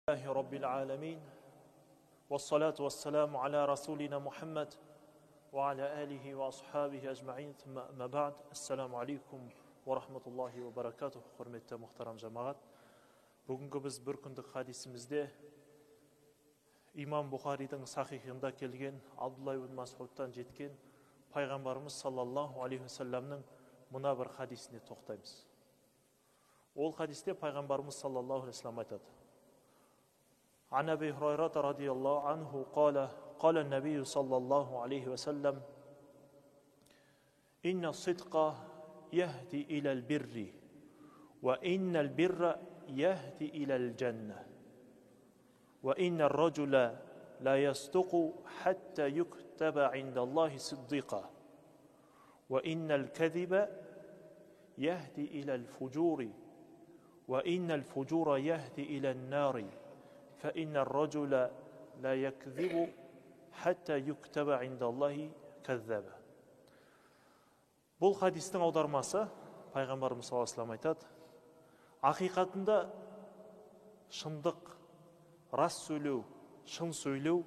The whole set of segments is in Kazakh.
الله رب العالمين والصلاة والسلام على رسولنا محمد وعلى آله وأصحابه أجمعين ثم أما بعد السلام عليكم ورحمة الله وبركاته. Hürmetli muhtaram cemaat, бүгінгі біз бір күндік хадисімізде имам Бұхаридің сахихында келген Абдулла ибн Мас'удтан жеткен пайғамбарымыз саллаллаху алейхи вассаламның мына бір хадисіне тоқтаймыз. Ол хадисте пайғамбарымыз саллаллаху алейхи вассалам айтады: عن أبي هريرة رضي الله عنه قال النبي صلى الله عليه وسلم إن الصدق يهدي إلى البر وإن البر يهدي إلى الجنة وإن الرجل لا يصدق حتى يكتب عند الله صديقا وإن الكذب يهدي إلى الفجور وإن الفجور يهدي إلى النار فإن الرجل لا يكذب حتى يكتب عند الله كذابا. Бұл хадистің аудармасы пайғамбарымыз саллаллаху алейхи вассалам айтады: ақиқатында шындық, рас сөйлеу, шын сөйлеу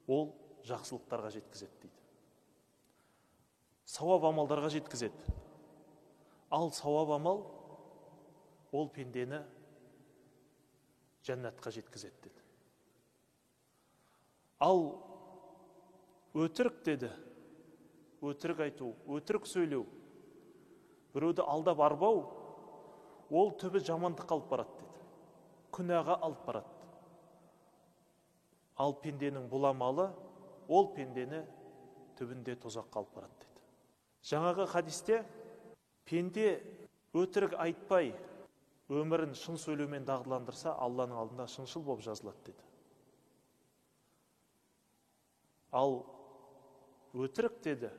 ол жақсылықтарға жеткізеді дейді. Сауап амалдарға жеткізеді. Ал сауап амал ол пендені жәннатқа жеткізеді деді. Ал өтірік деді, өтірік айту, өтірік сөйлеу, біреуді алдап арбау, ол түбі жамандыққа алып барады деді. Күнәға алып барады. Ал пенденің бұл амалы, ол пендені түбінде тозаққа алып барады деді. Жаңағы хадисте пенде өтірік айтпай өмірін шын сөйлеумен дағдыландырса, Алланың алдында шыншыл болып жазылады деді. Ал өтірік деді,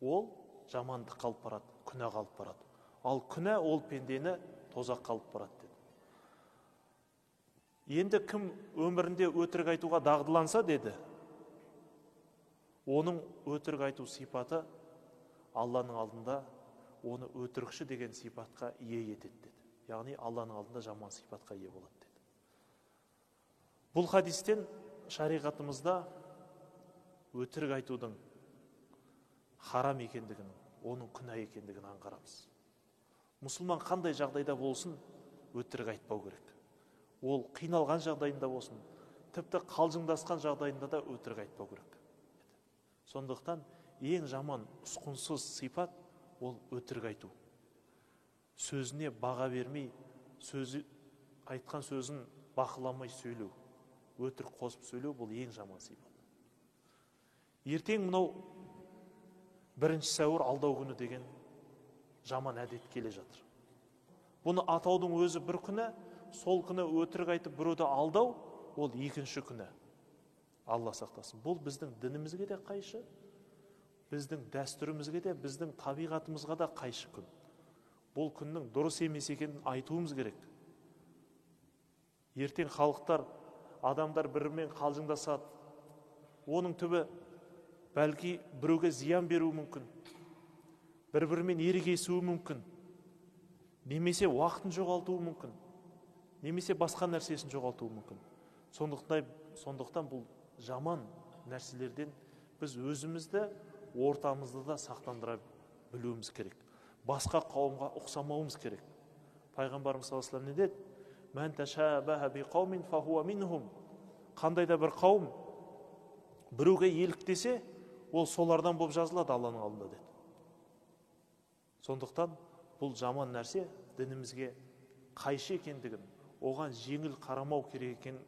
ол жамандыққа алып барады, күнәға алып барады. Ал күнә ол пендені тозаққа алып барады деді. Енді кім өмірінде өтірік айтуға дағдыланса деді, оның өтірік айту сипаты Алланың алдында оны өтірікші деген сипатқа ие етеді деді. Яғни Алланың алдында жаман сипатқа ие болады деді. Бұл хадистен шариғатымызда өтірік айтудың харам екендігін, оның күнә екендігін аңғарамыз. Мұсылман қандай жағдайда болсын өтірік айтпау керек. Ол қиналған жағдайында болсын, тіпті қалжыңдасқан жағдайында да өтірік айтпау керек. Сондықтан ең жаман ұсқынсыз сипат ол өтірік айту. Сөзіне баға бермей, айтқан сөзін бақыламай сөйлеу, өтірік қосып сөйлеу бұл ең жаман сипат. Ертең мынау 1 сәуір алдау күні деген жаман әдет келе жатыр. Бұны атаудың өзі бір күні, сол күні өтірік айтып біреуді алдау, ол екінші күні. Алла сақтасын. Бұл біздің дінімізге де қайшы, біздің дәстүрімізге де, біздің табиғатымызға да қайшы күн. Бұл күннің дұрыс емес екенін айтуымыз керек. Ертең халықтар, адамдар бірімен қалжыңдасады. Оның түбі бәлки біреуге зиян беруі мүмкін. Бір-бірімен ерегесуі мүмкін. Немесе уақытын жоғалтуы мүмкін. Немесе басқа нәрсесін жоғалтуы мүмкін. Сондықтан бұл жаман нәрселерден біз өзімізді, ортамызды да сақтандыра білуіміз керек. Басқа қауымға ұқсамауымыз керек. Пайғамбарымыз саллаллаху алейхи вассалам не деді? Мән ташабаха биқаумин фахуа минхум. Қандай да бір қауым біреуге еліктесе, ол солардан болып жазылады Алланың алдында деді. Сондықтан бұл жаман нәрсе дінімізге қайшы екендігін, оған жеңіл қарамау керек екенін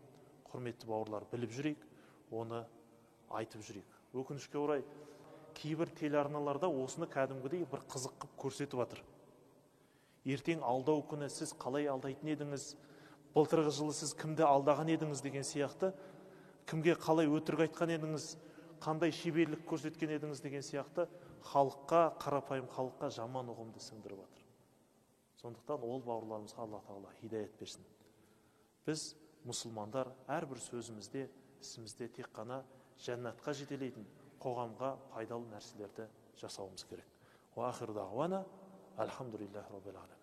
құрметті бауырлар біліп жүрейік, оны айтып жүрейік. Өкінішке орай кейбір телеарналарда осыны кәдімгідей бір қызық қып көрсетіп жатыр. Ертең алдау күні сіз қалай алдайтын едіңіз, былтырғы жылы сіз кімді алдаған едіңіз деген сияқты, кімге қалай өтірік айтқан едіңіз, қандай шеберлік көрсеткен едіңіз деген сияқты халыққа, қарапайым халыққа жаман ұғымды сіңдіріп жатыр. Сондықтан ол бауырларымызға Алла Тағала хидаят берсін. Біз мұсылмандар әрбір сөзімізде, ісімізде тек қана жәннатқа жетелейтін, қоғамға пайдалы нәрселерді жасауымыз керек. Ва ахир дағуана, алхамдулиллахи раббил аламин.